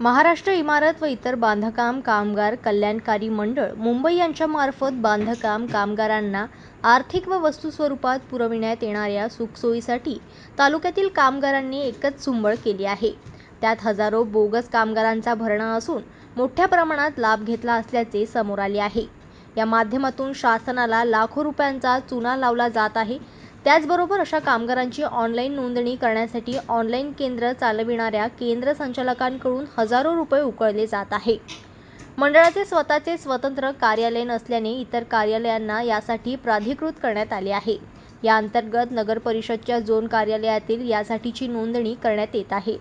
महाराष्ट्र इमारत व इतर बांधकाम कामगार कल्याणकारी मंडळ मुंबई यांच्यामार्फत बांधकाम कामगारांना आर्थिक व वस्तू स्वरूपात पुरविण्यात येणाऱ्या सुखसोयीसाठी तालुक्यातील कामगारांनी एकच झुंबड केली आहे। त्यात हजारो बोगस कामगारांचा भरणा असून मोठ्या प्रमाणात लाभ घेतला असल्याचे समोर आले आहे। या माध्यमातून शासनाला लाखो रुपयांचा चुना लावला जात आहे। त्याचबरोबर अशा कामगारांची ऑनलाईन नोंदणी करण्यासाठी ऑनलाईन केंद्र चालविणाऱ्या केंद्र संचालकांकडून हजारो रुपये उकळले जात आहे। मंडळाचे स्वतःचे स्वतंत्र कार्यालय नसल्याने इतर कार्यालयांना यासाठी प्राधिकृत करण्यात आले आहे। या अंतर्गत नगर परिषदच्या झोन कार्यालयातील यासाठीची नोंदणी करण्यात येत आहे।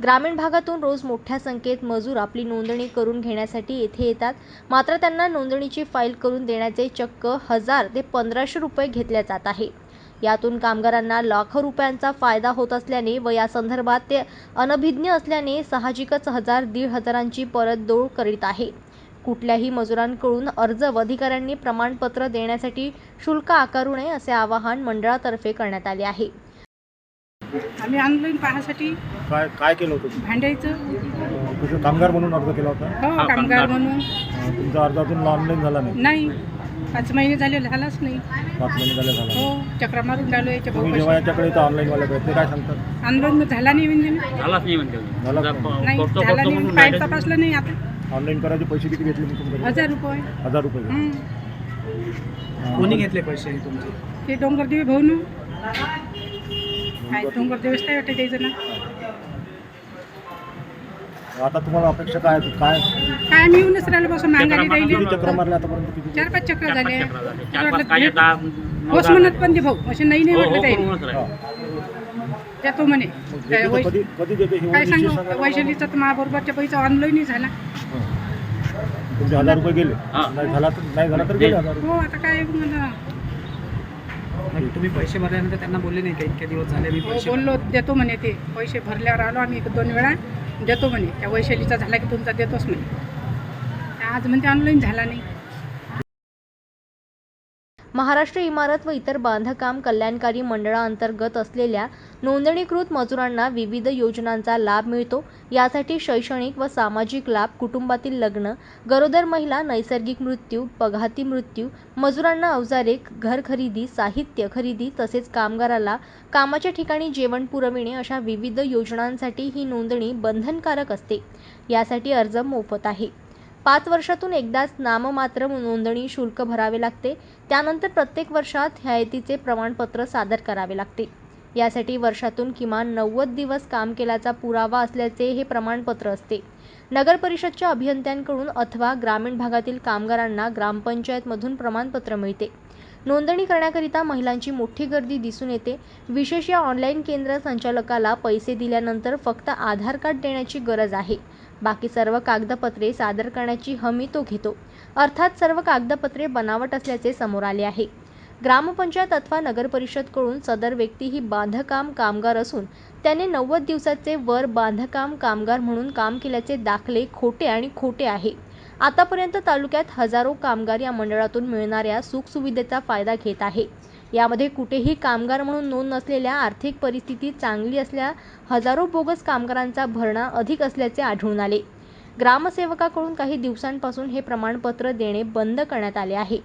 ग्रामीण भागातून रोज मोठ्या संख्येत मजूर आपली नोंदणी करून घेण्यासाठी येथे येतात, मात्र त्यांना नोंदणीची फाईल करून देण्याचे चक्क 1000 ते 1500 रुपये घेतले जात आहे। यातून कामगारांना लाखो रुपयांचा फायदा होत असल्याने व या संदर्भात ते अनभिज्ञ असल्याने साहजिकच 1000-1500ची परतफेड करीत आहे। कुठल्याही मजुरांकडून अर्ज व अधिकाऱ्यांनी प्रमाणपत्र देण्यासाठी शुल्क आकारू नये असे आवाहन मंडळातर्फे करण्यात आले आहे। आम्ही ऑनलाईन पाहण्यासाठी काय केलं होतं? भांडायचं तुम्ही कामगार म्हणून अर्ज केला होता? हो, कामगार म्हणून। तुमचा अर्ज अजून ऑनलाईन झाला नाही? 5 महिने झाले, झालाच नाही। 5 महिने झाला? हो, चक्र मारून राहिलो याच्या तुम्ही जेव्हा याच्याकडे तर ऑनलाईन वाले ते काय सांगतात? ऑनलाईन झाला नाही म्हणजे झालाच नाही म्हणते झाला नाही, झाला नाही, फाईल तपासलं नाही। आता ऑनलाईन करायचे पैसे किती घेतले मी तुमच्याकडे? 1000 रुपये। 1000 रुपये कोणी घेतले पैसे तुमचे? ते डोंगरदेवी भाऊन काय डोंगरदेवीच काय वाटतं द्यायचं ना। आता तुम्हाला अपेक्षा काय काय आम्ही येऊनच राहिलो बसून महागाई किती राहिली। चक्र मारले आतापर्यंत? किती? 4-5 चक्र झाले। 4-5 होस म्हणत पण ते भाऊ असे नाही म्हटलं त्याने हा. देतो म्हणे। मग देते तर कधी कधी देते हे काय विषय सांगू, सांगा. वैशालीचा तर महाबरोबरच्या पैसा ऑनलाईन झाला। तुमचे 1000 रुपये गेले? हा. नाही झाला तर गेले 1000 रुपये. हो, आता काय मला तुम्ही पैसे भरल्यानंतर त्यांना बोलले नाही का इतके दिवस झाले मी पैसे बोललो देतो म्हणे। ते पैसे भरल्यावर आलो आम्ही 1-2 वेळा, देतो म्हणे। त्या वैशालीचा झाला की तुमचा देतोच म्हणे। आज म्हणते ऑनलाईन झाला नाही। महाराष्ट्र इमारत व इतर बांधकाम कल्याणकारी मंडळांतर्गत असलेल्या नोंदणीकृत मजुरांना विविध योजनांचा लाभ मिळतो। यासाठी शैक्षणिक व सामाजिक लाभ, कुटुंबातील लग्न, गरोदर महिला, नैसर्गिक मृत्यू, अपघाती मृत्यू, मजुरांना अवजारे, घर खरेदी, साहित्य खरेदी तसेच कामगाराला कामाच्या ठिकाणी जेवण पुरविणे अशा विविध योजनांसाठी ही नोंदणी बंधनकारक असते। यासाठी अर्ज मोफत आहे। 5 वर्षातून एकदाच नाममात्र नोंदणी शुल्क भरावे लागते। त्यानंतर प्रत्येक वर्षात हयातीचे प्रमाणपत्र सादर करावे लागते। यासाठी वर्षातून किमान 90 दिवस काम केल्याचा पुरावा असल्याचे हे प्रमाणपत्र असते। नगर परिषदच्या अभियंत्यांकडून अथवा ग्रामीण भागातील कामगारांना ग्रामपंचायतमधून प्रमाणपत्र मिळते। नोंदणी करण्याकरिता महिलांची मोठी गर्दी दिसून येते। विशेष या ऑनलाईन केंद्र संचालकाला पैसे दिल्यानंतर फक्त आधार कार्ड देण्याची गरज आहे। बाकी सर्व कागदपत्रे सादर करण्याची हमी तो घेतो। अर्थात सर्व कागदपत्रे बनावट असल्याचे समोर आले आहे। ग्रामपंचायत अथवा नगर परिषदकडून सदर व्यक्ती ही बांधकाम कामगार असून त्याने 90 दिवसाचे वर बांधकाम कामगार म्हणून काम केल्याचे दाखले खोटे आहे। आतापर्यंत तालुक्यात हजारो कामगार या मंडळातून मिळणाऱ्या सुखसुविधेचा फायदा घेत आहे। यामध्ये कुठेही कामगार म्हणून नोंद नसलेल्या, आर्थिक परिस्थिती चांगली असलेल्या हजारो बोगस कामगारांचा भरणा अधिक असल्याचे आढळून आले। ग्रामसेवकाकडून काही दिवसांपासून हे प्रमाणपत्र देणे बंद करण्यात आले आहे।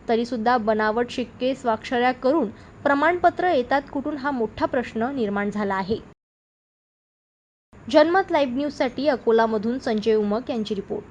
तरी सुद्धा बनावट शिक्के स्वाक्षऱ्या करून प्रमाणपत्र येतात कुठून हा मोठा प्रश्न निर्माण झाला आहे। जनमत लाईव्ह न्यूजसाठी अकोलामधून संजय उमक यांची रिपोर्ट।